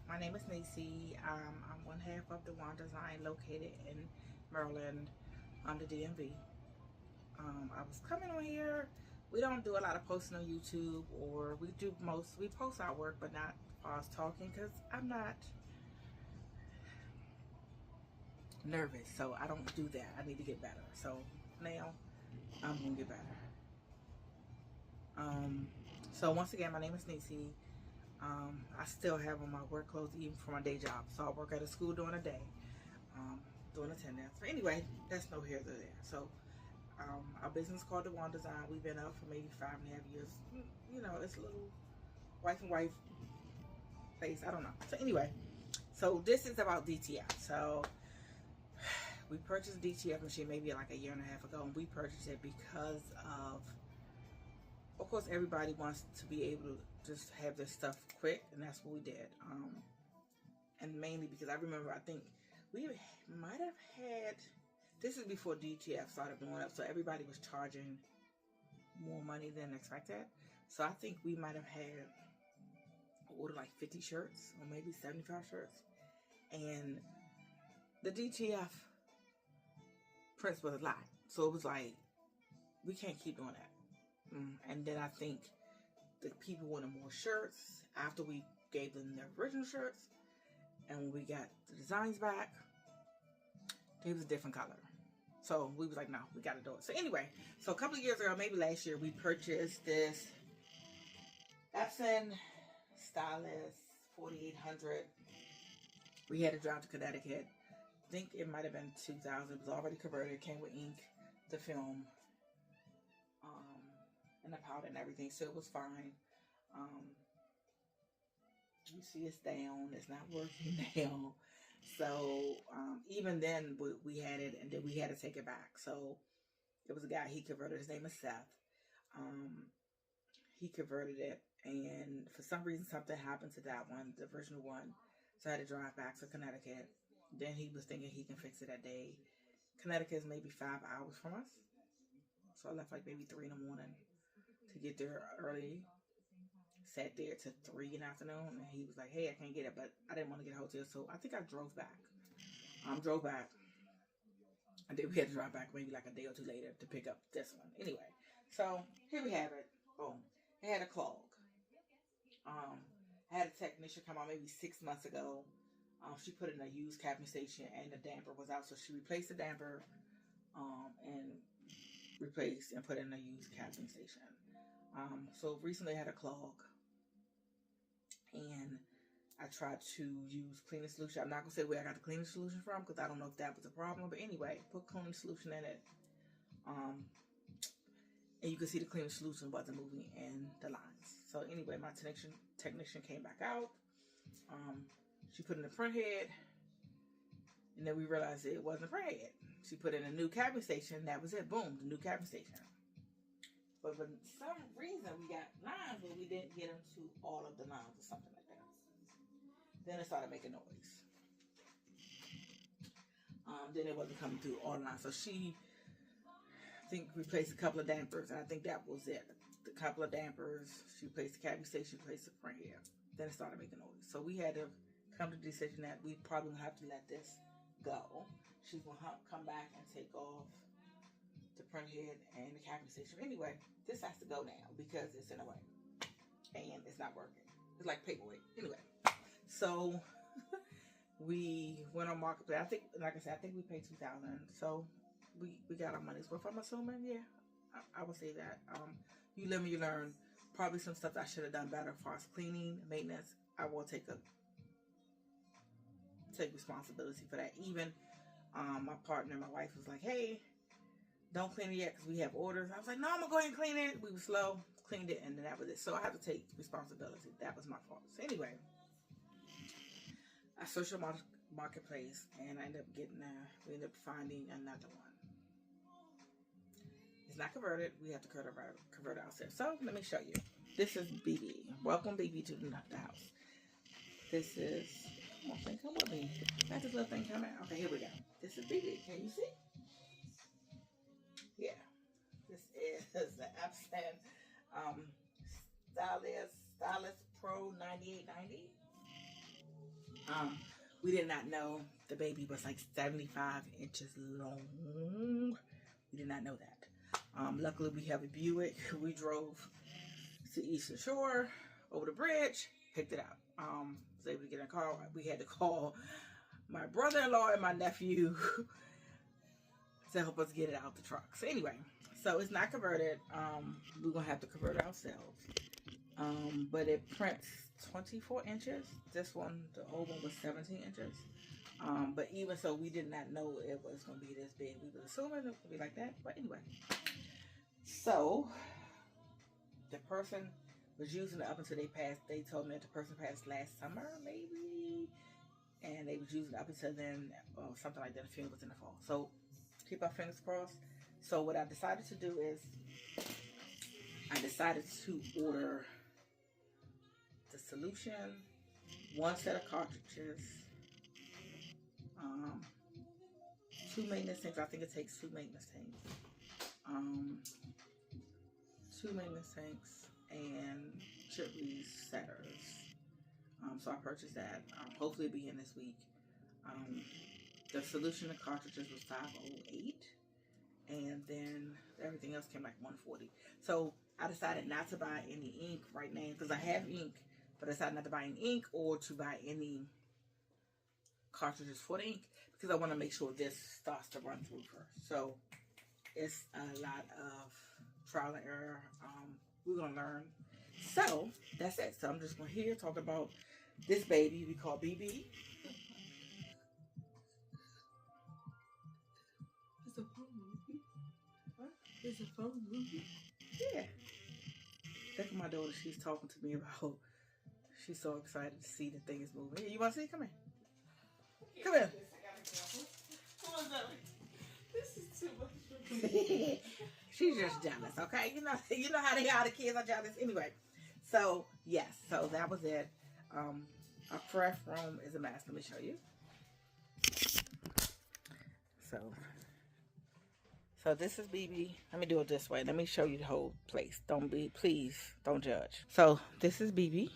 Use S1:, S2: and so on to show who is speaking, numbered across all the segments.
S1: My name is Nisi. I'm one half of the One Design located in Maryland on the DMV. I was coming on here. We don't do a lot of posting on YouTube, or we post our work, but not as far as talking, because I'm not nervous, so I don't do that. I need to get better. So now I'm gonna get better. So once again, my name is Nisi. I still have on my work clothes even for my day job. So I work at a school during the day, doing attendance. But anyway, that's no here nor there. So our business called The One Design. We've been up for maybe 5.5 years. You know, it's a little wife and wife place. I don't know. So anyway, so this is about DTF. So we purchased a DTF machine maybe like a year and a half ago, and we purchased it because of course, everybody wants to be able to just have their stuff quick, and that's what we did. And mainly because I remember, I think we might have had, this is before DTF started blowing up, so everybody was charging more money than expected. So I think we might have had ordered like 50 shirts or maybe 75 shirts. And the DTF prints was a lot. So it was like, we can't keep doing that. And then I think the people wanted more shirts after we gave them their original shirts. And when we got the designs back, it was a different color. So we was like, no, we got to do it. So anyway, so a couple of years ago, maybe last year, we purchased this Epson Stylus 4800. We had to drive to Connecticut. I think it might have been 2000. It was already converted. It came with ink, the film, and the powder and everything, so it was fine. You see it's down, it's not working now. So even then we had it, and then we had to take it back. So it was a guy, he converted, his name is Seth. He converted it, and for some reason something happened to that one, the original one. So I had to drive back to Connecticut. Then he was thinking he can fix it that day. Connecticut is maybe 5 hours from us. So I left like maybe 3 in the morning to get there early. Sat there till 3 in the afternoon, and he was like, hey, I can't get it, but I didn't want to get a hotel, so I think I drove back. Drove back. And then we had to drive back maybe like a day or two later to pick up this one. Anyway, so here we have it. Boom. It had a clog. I had a technician come out maybe 6 months ago. She put it in a used capping station, and the damper was out, so she replaced the damper and replaced and put in a used capping station. So recently I had a clog, and I tried to use cleaning solution. I'm not gonna say where I got the cleaning solution from, because I don't know if that was a problem. But anyway, put cleaning solution in it, and you can see the cleaning solution wasn't moving in the lines. So anyway, my technician came back out. She put in the print head, and then we realized it wasn't a print head. She put in a new capping station. That was it. Boom, the new capping station. But for some reason, we got lines, but we didn't get them to all of the lines or something like that. Then it started making noise. Then it wasn't coming through all the lines. So she, I think, replaced a couple of dampers, and I think that was it. The couple of dampers, she replaced the capping station, she replaced the print head. Then it started making noise. So we had to come to the decision that we probably gonna have to let this go. She's gonna come back and take off the print head and the capping station. Anyway, this has to go now because it's in a way and it's not working. It's like paperweight. Anyway, so we went on Marketplace. I think, like I said, I think we paid $2,000. So we got our money's worth. I'm assuming, yeah, I would say that. You live and you learn. Probably some stuff I should have done better as far as cleaning, maintenance. I will take responsibility for that. Even my partner, my wife was like, hey, don't clean it yet because we have orders. I was like, no, I'm going to go ahead and clean it. We were slow, cleaned it, and then that was it. So I have to take responsibility. That was my fault. So anyway, I searched on Marketplace, and I ended up we ended up finding another one. It's not converted. We have to convert it ourselves. So let me show you. This is BB. Welcome, BB, to the house. This is, come on, thing, come with me. Got this little thing coming. Okay, here we go. This is BB. Can you see? Yeah. This is the Epson Stylus Pro 9890. We did not know the baby was like 75 inches long. We did not know that. Luckily, we have a Buick. We drove to Eastern Shore over the bridge, picked it up. Was able to get in a car. We had to call my brother-in-law and my nephew to help us get it out the truck. So anyway, so it's not converted. We're gonna have to convert it ourselves. But it prints 24 inches. This one, the old one, was 17 inches. But even so, we did not know it was gonna be this big. We were assuming it would be like that. But anyway, so the person was using it up until they passed. They told me that the person passed last summer, maybe, and they was using it up until then, or something like that. The funeral was in the fall. So keep our fingers crossed. So what I decided to do is, I decided to order the solution, one set of cartridges, 2 maintenance tanks. I think it takes 2 maintenance tanks. 2 maintenance tanks and chip resetters. So I purchased that. Hopefully it'll be in this week. The solution of cartridges was $508, and then everything else came like $140. So I decided not to buy any ink right now because I have ink, but I decided not to buy any ink or to buy any cartridges for the ink because I want to make sure this starts to run through first. So it's a lot of trial and error. We're gonna learn. So that's it. So I'm just gonna here talk about this baby we call BB.
S2: It's a phone movie. What? It's a phone movie.
S1: Yeah. That's what my daughter, she's talking to me about. She's so excited to see the thing is moving. Here, you want to see? Come here. Come here.
S2: Come on, Zoe. This is too much for me.
S1: She's just jealous, okay? You know how they are. The kids are jealous. Anyway, so yes, so that was it. Our craft room is a mess. Let me show you. So this is BB. Let me do it this way. Let me show you the whole place. Please don't judge. So this is BB.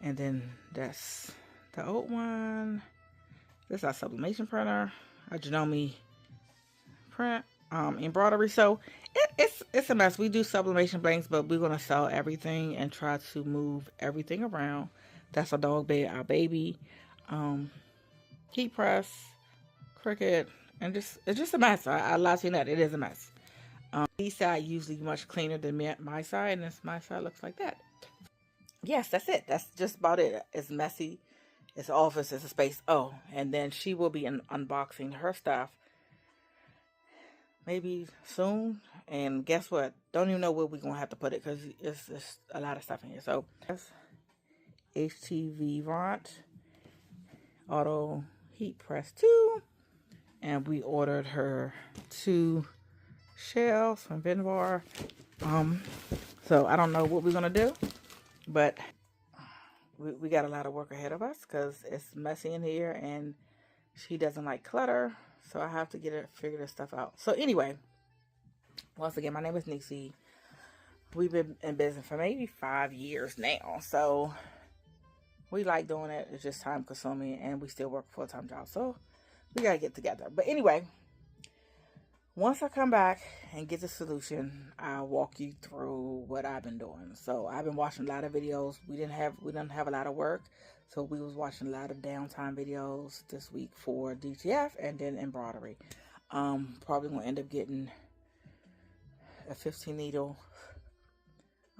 S1: And then that's the old one. This is our sublimation printer. Our Janome print, embroidery. So it's a mess. We do sublimation blanks, but we're gonna sell everything and try to move everything around. That's our dog bed, our baby, heat press, Cricut, and it's just a mess. I lie to you that it is a mess. This side usually much cleaner than my side, and my side looks like that. Yes, that's it. That's just about it. It's messy. It's an office. It's a space. Oh, and then she will be unboxing her stuff maybe soon. And guess what? Don't even know where we're going to have to put it because it's a lot of stuff in here. So, HTV Vont Auto Heat Press 2. And we ordered her 2 shells from Venvar. So, I don't know what we're going to do. But we got a lot of work ahead of us because it's messy in here and she doesn't like clutter. So I have to figure this stuff out. So anyway, once again, my name is Nixie. We've been in business for maybe 5 years now. So we like doing it. It's just time consuming and we still work a full-time job. So we got to get together. But anyway, once I come back and get the solution, I'll walk you through what I've been doing. So I've been watching a lot of videos. We didn't have a lot of work. So we was watching a lot of downtime videos this week for DTF and then embroidery. Probably gonna end up getting a 15 needle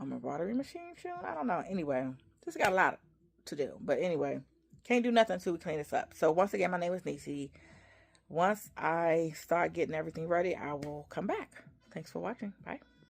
S1: embroidery machine soon. I don't know. Anyway, just got a lot to do. But anyway, can't do nothing until we clean this up. So once again, my name is Nisi. Once I start getting everything ready, I will come back. Thanks for watching. Bye.